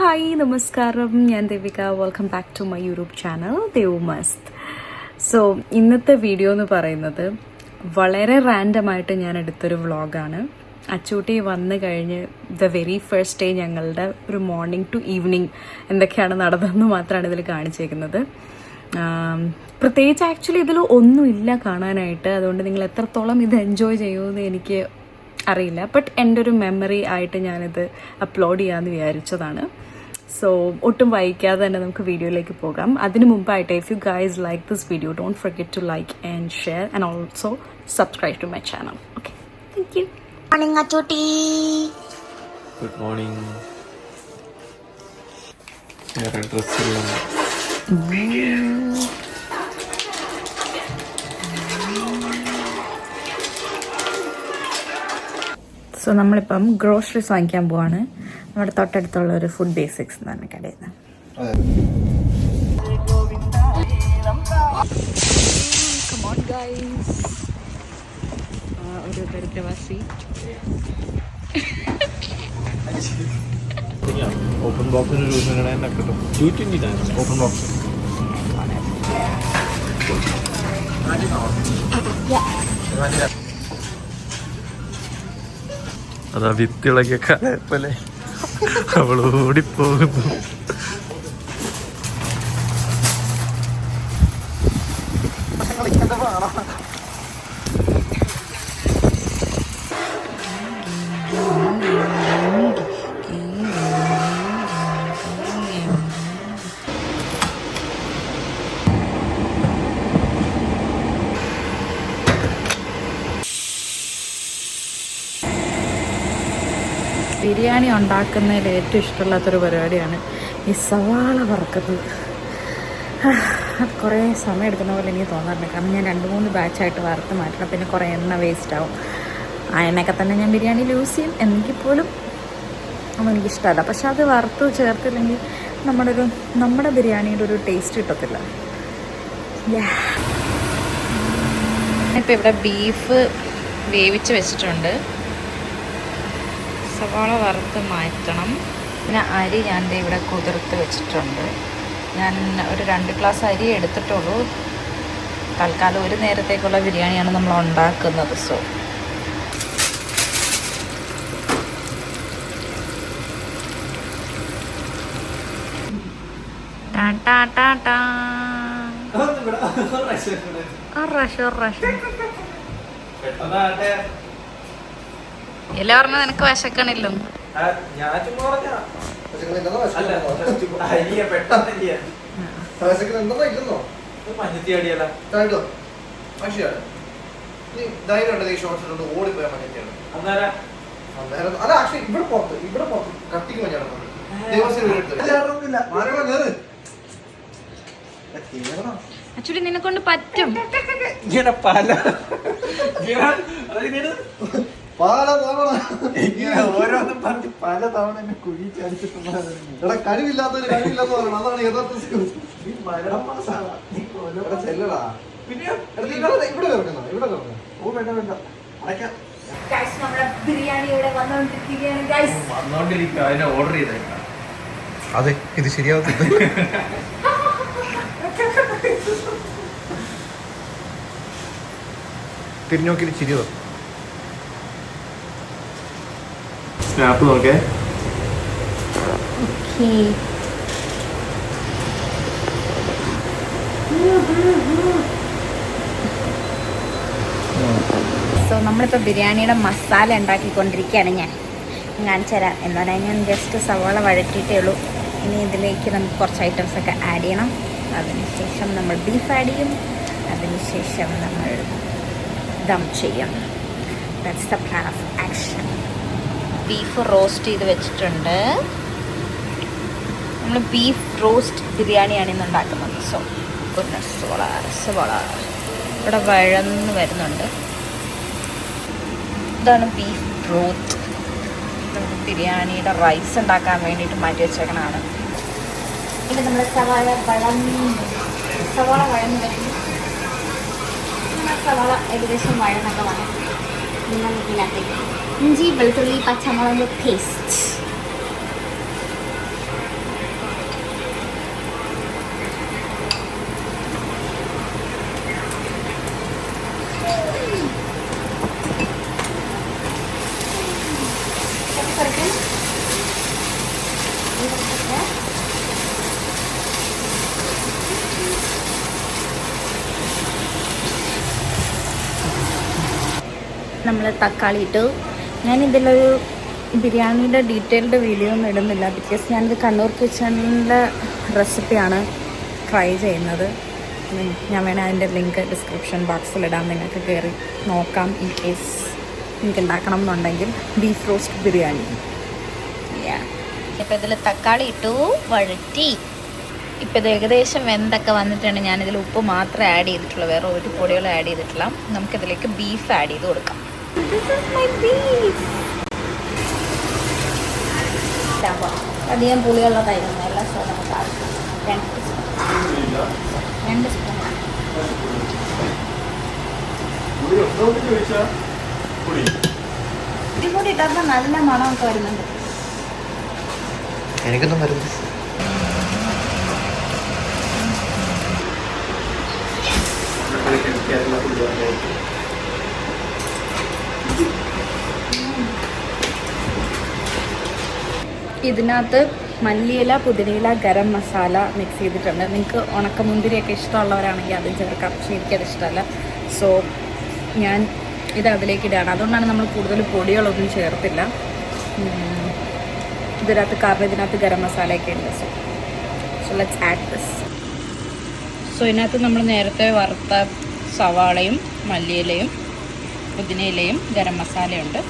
Hi നമസ്കാരം, ഞാൻ Devika. Welcome back to my YouTube channel Dev Mast. So ഇന്നത്തെ വീഡിയോ എന്ന് പറയുന്നത് വളരെ റാൻഡമായിട്ട് ഞാൻ എടുത്തൊരു വ്ളോഗാണ്. അച്ചൂട്ടി വന്നു കഴിഞ്ഞ് ദ വെരി ഫസ്റ്റ് ഡേ ഞങ്ങളുടെ ഒരു മോർണിംഗ് ടു ഈവനിങ് എന്തൊക്കെയാണ് നടന്നതെന്ന് മാത്രമാണ് ഇതിൽ കാണിച്ചേക്കുന്നത്. പ്രത്യേകിച്ച് ആക്ച്വലി ഇതിൽ ഒന്നുമില്ല കാണാനായിട്ട്. അതുകൊണ്ട് നിങ്ങൾ എത്രത്തോളം ഇത് എൻജോയ് ചെയ്യുമെന്ന് എനിക്ക് അറിയില്ല. ബട്ട് എൻ്റെ ഒരു മെമ്മറി ആയിട്ട് ഞാനിത് അപ്ലോഡ് ചെയ്യാമെന്ന് വിചാരിച്ചതാണ്. സോ ഒട്ടും വൈകാതെ തന്നെ നമുക്ക് വീഡിയോയിലേക്ക് പോകാം. അതിന് മുമ്പായിട്ട് if you guys like this video don't forget to like and share and also subscribe to my channel. Okay, thank you. Morning Achutty. Good morning. വേറെ ഡ്രസ്സില്ല. സോ നമ്മളിപ്പം ഗ്രോസറീസ് വാങ്ങിക്കാൻ പോവാണ്. നമ്മുടെ തൊട്ടടുത്തുള്ള ഒരു ഫുഡ് ബേസിക്സ് എന്ന് പറഞ്ഞ കടയിൽ നിന്ന്. ഒരു ദരിദ്രവാസി ഓപ്പൺ ബോക്സിന് കിട്ടും. 220 ഓപ്പൺ ബോക്സ്. അതാ വിത്തിളകിയ കലപ്പല്ലേ, അവൾ ഓടിപ്പോകുന്നു. ബിരിയാണി ഉണ്ടാക്കുന്നതിൽ ഏറ്റവും ഇഷ്ടമില്ലാത്തൊരു പരിപാടിയാണ് ഈ സവാള വറുക്കുന്നത്. അത് കുറേ സമയം എടുക്കുന്ന പോലെ എനിക്ക് തോന്നാറുണ്ട്. കാരണം ഞാൻ 2-3 ബാച്ചായിട്ട് വറുത്ത് മാറ്റണം. പിന്നെ കുറേ എണ്ണ വേസ്റ്റ് ആവും. ആ എണ്ണയൊക്കെ തന്നെ ഞാൻ ബിരിയാണിയിൽ യൂസ് ചെയ്യും. എങ്കിൽ പോലും ഒന്നും എനിക്കിഷ്ടമല്ല. പക്ഷെ അത് വറുത്ത് ചേർത്തില്ലെങ്കിൽ നമ്മുടെ ബിരിയാണിയുടെ ഒരു ടേസ്റ്റ് കിട്ടത്തില്ല. ഇപ്പം ഇവിടെ ബീഫ് വേവിച്ച് വെച്ചിട്ടുണ്ട്. സവാള വറുത്ത് മാറ്റണം. പിന്നെ അരി ഞാൻ ഇവിടെ കുതിർത്ത് വെച്ചിട്ടുണ്ട്. ഞാൻ ഒരു 2 ഗ്ലാസ് അരി എടുത്തിട്ടുള്ളൂ. തൽക്കാലം ഒരു നേരത്തേക്കുള്ള ബിരിയാണിയാണ് നമ്മൾ ഉണ്ടാക്കുന്നത്. സോ ഇല്ല പറഞ്ഞ നിനക്ക് വിശക്കണില്ലോ. ആക്ച്വലി നിന്നെ കൊണ്ട് പറ്റും. ഓരോന്നും പറഞ്ഞ് പല തവണ എന്നെ കുഴി ചടിച്ചിട്ടുള്ള കഴിവില്ലാത്തവര് കഴിവില്ലാത്ത പറയണം. അതാണ് യഥാർത്ഥ ചെല്ലടാ. പിന്നെ ഇവിടെ കിടക്കുന്ന ഇവിടെ കിടക്കുന്ന ഓ വേണ്ട വേണ്ട അടയ്ക്കാം. വന്നോണ്ടിരിക്കുക. അതിനെ ഓർഡർ ചെയ്തേക്കാം. അതെ, ഇത് ശരിയാവത്തില്ല. തിരിഞ്ഞോക്കിന് ചിരിയോ. സ്നാപ്പ് നോക്കേ. സോ നമ്മളിപ്പോൾ ബിരിയാണിയുടെ മസാല ഉണ്ടാക്കിക്കൊണ്ടിരിക്കുകയാണ്. ഞാൻ കാണിച്ചു തരാം. എന്ന് പറഞ്ഞാൽ ഞാൻ ജസ്റ്റ് സവാള വഴറ്റിയിട്ടേ ഉള്ളൂ. ഇനി ഇതിലേക്ക് നമുക്ക് കുറച്ച് ഐറ്റംസൊക്കെ ആഡ് ചെയ്യണം. അതിനുശേഷം നമ്മൾ ബീഫ് ആഡ് ചെയ്യും. അതിനുശേഷം നമ്മൾ ദം ചെയ്യും. That's the plan of action. Beef roast ചെയ്ത് വെച്ചിട്ടുണ്ട്. നമ്മൾ ബീഫ് റോസ്റ്റ് ബിരിയാണിയാണ് ഇന്ന് ഉണ്ടാക്കുന്നത്. സോ വളരെ ഇവിടെ വഴന്ന് വരുന്നുണ്ട്. ഇതാണ് ബീഫ് ബ്രോത്ത്. ബിരിയാണിയുടെ റൈസ് ഉണ്ടാക്കാൻ വേണ്ടിയിട്ട് മാറ്റി വെച്ചേക്കണതാണ്. ഇത് നമ്മൾ സവാള വഴന്ന് വരുന്നു. സവാള ഏകദേശം വഴന്നൊക്കെ വന്നു. നിങ്ങൾ ഇതിനകത്തേക്ക് ഇഞ്ചി വെളുത്തുള്ളി പച്ചമുളക് പേസ്റ്റ് നമ്മൾ തക്കാളി ഇട്ടു. ഞാനിതിലൊരു ബിരിയാണിയുടെ ഡീറ്റെയിൽഡ് വീഡിയോ ഒന്നും ഇടുന്നില്ല, ബിക്കോസ് ഞാനിത് കണ്ണൂർ കിച്ചണിൻ്റെ റെസിപ്പിയാണ് ട്രൈ ചെയ്യുന്നത്. ഞാൻ വേണേൽ അതിൻ്റെ ലിങ്ക് ഡിസ്ക്രിപ്ഷൻ ബോക്സിലിടാം, നിങ്ങൾക്ക് കയറി നോക്കാം ഇൻ കേസ് നിങ്ങൾക്ക് ഉണ്ടാക്കണം എന്നുണ്ടെങ്കിൽ. Beef roast biryani. ഇപ്പം ഇതിൽ തക്കാളി ഇട്ടു, വഴറ്റി. ഇപ്പം ഇത് ഏകദേശം വെന്തൊക്കെ വന്നിട്ടുണ്ട്. ഞാനിതിൽ ഉപ്പ് മാത്രമേ ആഡ് ചെയ്തിട്ടുള്ളൂ, വേറെ ഒരു പൊടികളും ആഡ് ചെയ്തിട്ടില്ല. നമുക്കിതിലേക്ക് ബീഫ് ആഡ് ചെയ്ത് കൊടുക്കാം. അധികം പുളിയുള്ളതായിരുന്നു, എല്ലാ സോഡ നമുക്ക് ആവശ്യം. 2 സ്പൂൺ ഇതിക്കൂടി ഇട്ടപ്പോൾ നല്ല മണമൊക്കെ വരുന്നുണ്ട്. എനിക്കൊന്നും വരുന്നു. ഇതിനകത്ത് മല്ലിയില, പുതിനയില, ഗരം മസാല മിക്സ് ചെയ്തിട്ടുണ്ട്. നിങ്ങൾക്ക് ഉണക്കമുന്തിരിയൊക്കെ ഇഷ്ടമുള്ളവരാണെങ്കിൽ അതും ചേർക്കാം, പക്ഷേ എനിക്കത് ഇഷ്ടമല്ല. സോ ഞാൻ ഇത് അതിലേക്ക് ഇടുകയാണ്. അതുകൊണ്ടാണ് നമ്മൾ കൂടുതൽ പൊടികളൊന്നും ചേർത്തില്ല ഇതിനകത്ത്, കാരണം ഇതിനകത്ത് ഗരം മസാലയൊക്കെ ഉണ്ട്. So let's add this. So ഇതിനകത്ത് നമ്മൾ നേരത്തെ വറുത്ത സവാളയും മല്ലിയിലയും പുതിനയിലയും ഗരം മസാലയുണ്ട്.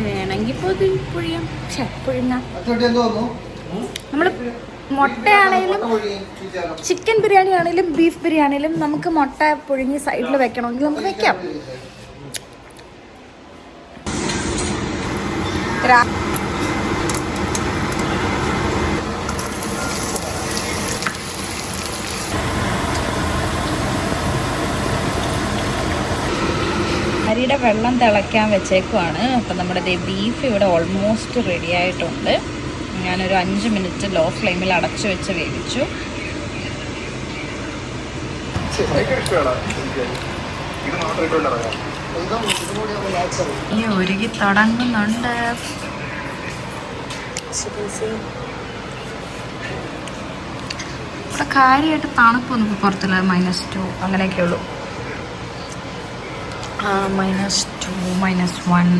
വേണമെങ്കിൽ പുഴിയാം. പുഴുങ്ങാം. നമ്മൾ മുട്ടയാണേലും ചിക്കൻ ബിരിയാണി ആണെങ്കിലും ബീഫ് ബിരിയാണി ആണെങ്കിലും നമുക്ക് മുട്ട പുഴുങ്ങി സൈഡിൽ വെക്കണമെങ്കിൽ നമുക്ക് വെക്കാം. അരിയുടെ വെള്ളം തിളയ്ക്കാൻ വെച്ചേക്കുവാണ്. അപ്പം നമ്മുടെ ബീഫ് ഇവിടെ ഓൾമോസ്റ്റ് റെഡി ആയിട്ടുണ്ട്. ഞാനൊരു 5 മിനിറ്റ് ലോ ഫ്ലെയിമിൽ അടച്ചു വെച്ച് വേവിച്ചു. ഈ ഒരുകി തുടങ്ങുന്നുണ്ട്. ഇവിടെ കാര്യമായിട്ട് തണുപ്പൊന്നും പുറത്തില്ല, -2 അങ്ങനെയൊക്കെ ഉള്ളൂ. -2 -1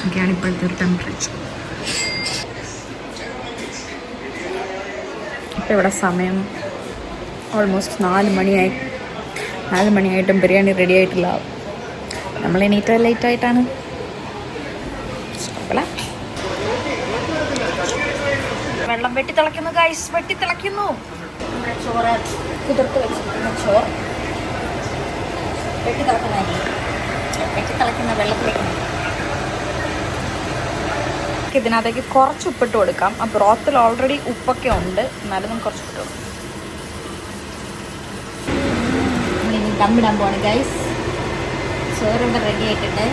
ഒക്കെയാണ് ഇപ്പോഴത്തെ ഒരു ടെമ്പറേച്ചർ. ഇപ്പം ഇവിടെ സമയം ഓൾമോസ്റ്റ് 4 മണിയായി. 4 മണിയായിട്ടും ബിരിയാണി റെഡി ആയിട്ടില്ല. നമ്മൾ എണീറ്റ് ലേറ്റായിട്ടാണ്. വെള്ളം വെട്ടി തിളയ്ക്കുന്നു ഗൈസ്, വെട്ടി തിളയ്ക്കുന്നു. നമ്മുടെ ചോറ് കുതിർത്ത് വെച്ചിരിക്കുന്ന ചോറ് വെട്ടി തിളക്കുന്ന വെള്ളത്തിലേക്ക് ഇതിനകത്തേക്ക് കുറച്ച് ഉപ്പിട്ട് കൊടുക്കാം. ആ ബ്രോത്തിൽ ഓൾറെഡി ഉപ്പൊക്കെ ഉണ്ട്, എന്നാലും നമുക്ക് കുറച്ച് ഉപ്പിട്ട് കൊടുക്കാം. നമ്മളിനി ദമ്മിടാൻ പോവാണ് ഗൈസ്. ചോറിവിടെ റെഡി ആയിട്ടുണ്ട്.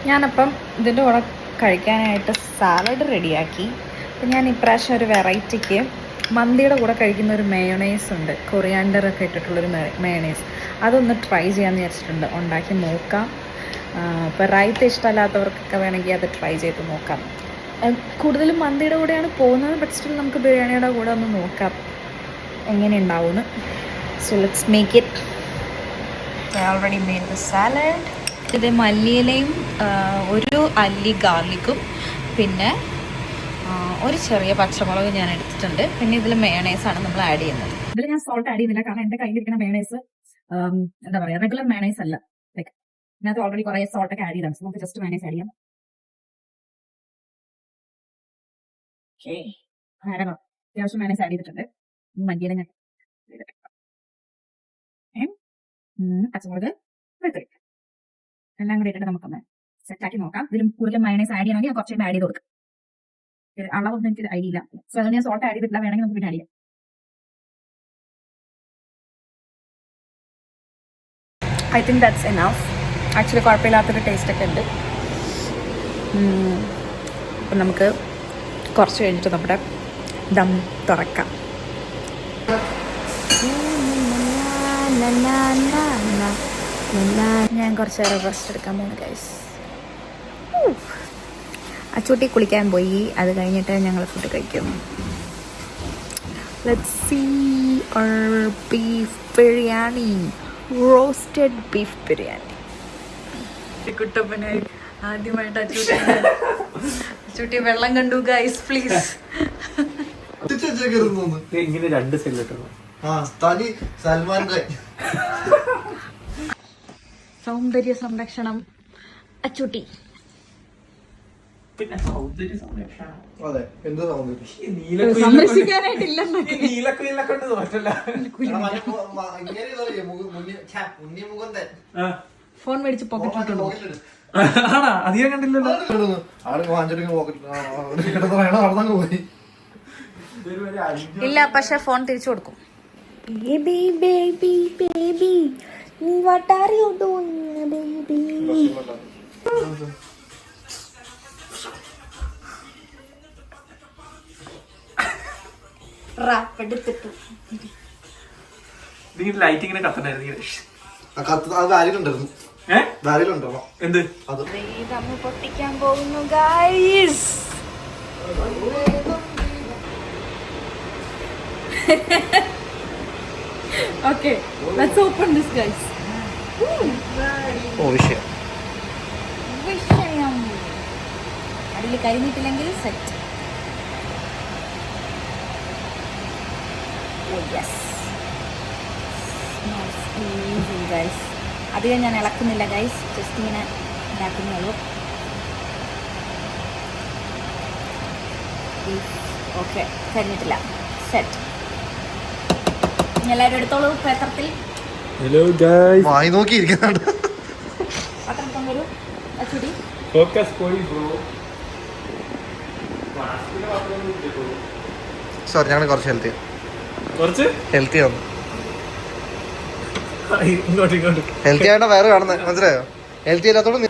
ഞാനപ്പം ഇതിൻ്റെ കൂടെ കഴിക്കാനായിട്ട് സാലഡ് റെഡിയാക്കി. അപ്പം ഞാൻ ഇപ്രാവശ്യം ഒരു വെറൈറ്റിക്ക് മന്തിയുടെ കൂടെ കഴിക്കുന്ന ഒരു മയോണൈസ് ഉണ്ട്, കൊറിയാണ്ടറൊക്കെ ഇട്ടിട്ടുള്ളൊരു മയോണൈസ്. അതൊന്ന് ട്രൈ ചെയ്യാമെന്ന് വിചാരിച്ചിട്ടുണ്ട്. ഉണ്ടാക്കി നോക്കാം. ഇപ്പോൾ റൈത്ത ഇഷ്ടമല്ലാത്തവർക്കൊക്കെ വേണമെങ്കിൽ അത് ട്രൈ ചെയ്ത് നോക്കാം. കൂടുതലും മന്തിയുടെ കൂടെയാണ് പോകുന്നത്, ബട്ട് സ്റ്റിൽ നമുക്ക് ബിരിയാണിയുടെ കൂടെ ഒന്ന് നോക്കാം എങ്ങനെ ഉണ്ടാവുമെന്ന്. So let's make it. I already made the salad. ഇത് മല്ലിയിലയും ഒരു അല്ലി ഗാർലിക്കും പിന്നെ ഒരു ചെറിയ പച്ചമുളക് ഞാൻ എടുത്തിട്ടുണ്ട്. പിന്നെ ഇതിൽ മയോണൈസാണ് നമ്മൾ ആഡ് ചെയ്യുന്നത്. ഇതിൽ ഞാൻ സോൾട്ട് ആഡ് ചെയ്യുന്നില്ല, കാരണം എൻ്റെ കയ്യിലിരിക്കുന്ന മയോണൈസ് എന്താ പറയുക, റെഗുലർ മയോണൈസ് അല്ല. ലൈക്ക് ഇതിനകത്ത് ഓൾറെഡി കുറേ സോൾട്ടൊക്കെ ആഡ് ചെയ്താണ്. നമുക്ക് ജസ്റ്റ് മയോണൈസ് ആഡ് ചെയ്യാം. ഓക്കെ, അത്യാവശ്യം മയോണൈസ് ആഡ് ചെയ്തിട്ടുണ്ട്. മല്ലിയില ഞാൻ പച്ചമുളക് വെളുത്തുള്ളി എല്ലാം കൂടി ഇട്ടിട്ട് നമുക്കൊന്ന് സെറ്റാക്കി നോക്കാം. ഇതിലും കൂടുതൽ മയോണൈസ് ആഡ് ചെയ്യണമെങ്കിൽ കുറച്ചുകൂടി ആഡ് ചെയ്ത് കൊടുക്കാം. അളവൊന്നും എനിക്ക് ഐഡിയ ഇല്ല, സോ അതുകൊണ്ട് ഞാൻ സോൾട്ട് ആഡ് ചെയ്തിട്ടില്ല. വേണമെങ്കിൽ നമുക്ക് പിന്നെ ആഡ് ചെയ്യാം. I think that's enough. Actually കുഴപ്പമില്ലാത്തൊരു ടേസ്റ്റൊക്കെ ഉണ്ട്. അപ്പം നമുക്ക് കുറച്ച് കഴിഞ്ഞിട്ട് നമ്മുടെ ദം തുറക്കാം. ഞാൻ കുറച്ച് നേരം റെസ്റ്റ് എടുക്കാൻ പോകുന്നു ഗൈസ്. അച്ചൂട്ടി കുളിക്കാൻ പോയി. അത് കഴിഞ്ഞിട്ട് ഞങ്ങൾ ഫുഡ് കഴിക്കും. Let's see our beef biryani, roasted beef biryani. കുട്ടപ്പനെ ആദ്യമായിട്ട് അച്ചൂട്ടി വെള്ളം കണ്ടു ഗൈസ്, പ്ലീസ്. ഇങ്ങനെ 2 സെല്ലിട്ടു. തനി സൽമാൻ ഖാൻ. സൗന്ദര്യ സംരക്ഷണം അച്ചൂട്ടി. പിന്നെ സൗന്ദര്യ സംരക്ഷണം. അതെ, എന്ത് സൗന്ദര്യം. സംരക്ഷിക്കാനായിട്ടില്ലെന്നൊക്കെ. നീലക്കുയിലൊക്കെ തോറ്റല്ല. ഫോൺ മേടിച്ച് പോക്കറ്റിട്ടുണ്ടോ? ആണാ? അധികം കണ്ടില്ലല്ലോ. ഇല്ല, പക്ഷെ ഫോൺ തിരിച്ചു കൊടുക്കും. Baby baby baby what are you doing baby? Wrap എടുത്തിട്ടു. ലൈറ്റ് ഇങ്ങനെ കത്തണായിരുന്നു. എന്ത് അത് നമ്മൾ പൊട്ടിക്കാൻ പോകുന്നു guys. Okay, let's open this guys. വിഷയം അതിൽ കഴിഞ്ഞിട്ടില്ലെങ്കിൽ സെറ്റ്. ഗൈസ് അധികം ഞാൻ ഇളക്കുന്നില്ല ഗൈസ്, ജസ്റ്റ് ഇങ്ങനെ ഇതാക്കുന്നേ ഉള്ളൂ. ഓക്കെ, കഴിഞ്ഞിട്ടില്ല, സെറ്റ്. എല്ലാവരും എടുത്തോളൂ പാത്രത്തിൽ. Hello guys. വായി നോക്കി ഇരിക്കുന്നുണ്ട്. പാത്രത്തിൽ വരൂ അച്ചുടി. ഫോക്കസ് പോയി ബ്രോ. സോറി, ഞങ്ങൾ കുറച്ച് ഹെൽത്തി ആണ്. ഇങ്ങോട്ട് ഹെൽത്തി ആയിട്ട് വേറെ കാണുന്നത് മനസ്സിലായോ? ഹെൽത്തി അല്ലാത്തോണ്ട്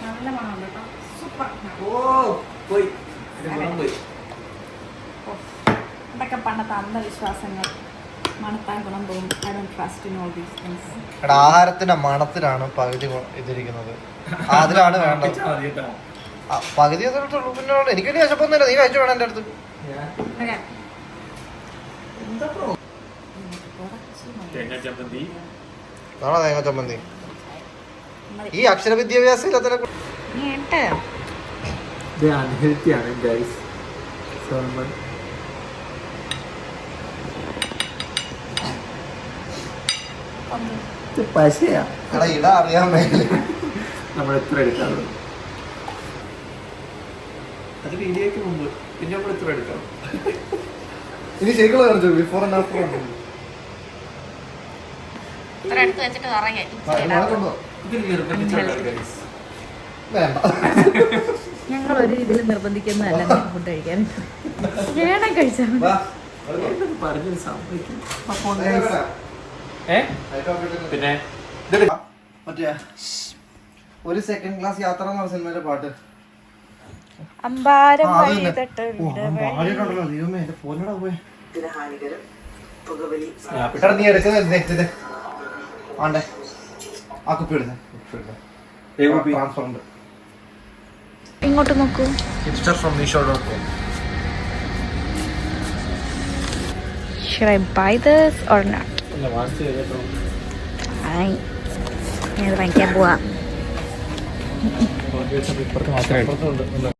നല്ല മണം കേട്ടോ, സൂപ്പർ. പോയി. ഇതൊക്കെ പണ്ടത്തെ അന്ധവിശ്വാസങ്ങൾ. മണത്താൻ ഗുണം തോന്നും. I don't trust in all these things. ആഹാരത്തിന്റെ മണത്തിലാണ് പകുതി ഇതിരിക്കുന്നത്. അതിലാണ് വേണ്ടത്. പകുതി പിന്നെ എനിക്ക് വലിയ വിശപ്പൊന്നുമില്ല. നീ കഴിച്ചു വേണം എൻ്റെ അടുത്ത്. തേങ്ങ ചമ്മന്തി. ആണോ തേങ്ങ ചമ്മന്തി? ഈ അക്ഷര വിദ്യാഭ്യാസം ഇല്ലാത്ത അൺഹെൽത്തിയാണ് ഗൈസ്. സൽമാൻ പശയാ. ഇട അറിയാൻ മേലെ നമ്മൾ എത്ര എടുക്കാറുള്ളൂ? അത് വീഡിയോക്ക് മുമ്പ്. പിന്നെ നമ്മൾ എത്ര എടുക്കാം? ഇനി ശരിക്കുള്ള കാണിച്ചു ബിഫോർ ആൻഡ് ആഫ്റ്റർ ഇത്ര എടുത്ത് വെച്ചിട്ട് പറയാം. ഇത് നിർബന്ധിച്ചാണ് ഗൈസ്. വേണ്ട. ഞങ്ങൾ ഒരു രീതിയിൽ നിർബന്ധിക്കുന്നതല്ല ഫുഡ് കഴിക്കാൻ. വേണം കഴിച്ചാൽ പറഞ്ഞൊരു സംഭവിക്കും. പിന്നെ മറ്റേ ഒരു സെക്കൻഡ് ക്ലാസ് യാത്ര എന്ന് പറഞ്ഞ സിനിമയിലെ പാട്ട്. അമ്പാരം നീ എടുക്കുന്നത് ആണ്ടേ ആ കുപ്പി എടുത്തേ. ട്രാൻസ്ഫർ ഉണ്ട്. ഇങ്ങോട്ട് നോക്കൂ. Hipster from Meesho.com. Should I buy this or not? ഞാൻ ഇത് വാങ്ങിക്കാൻ പോവാ. ഇപ്പുറത്ത് മാത്രമേ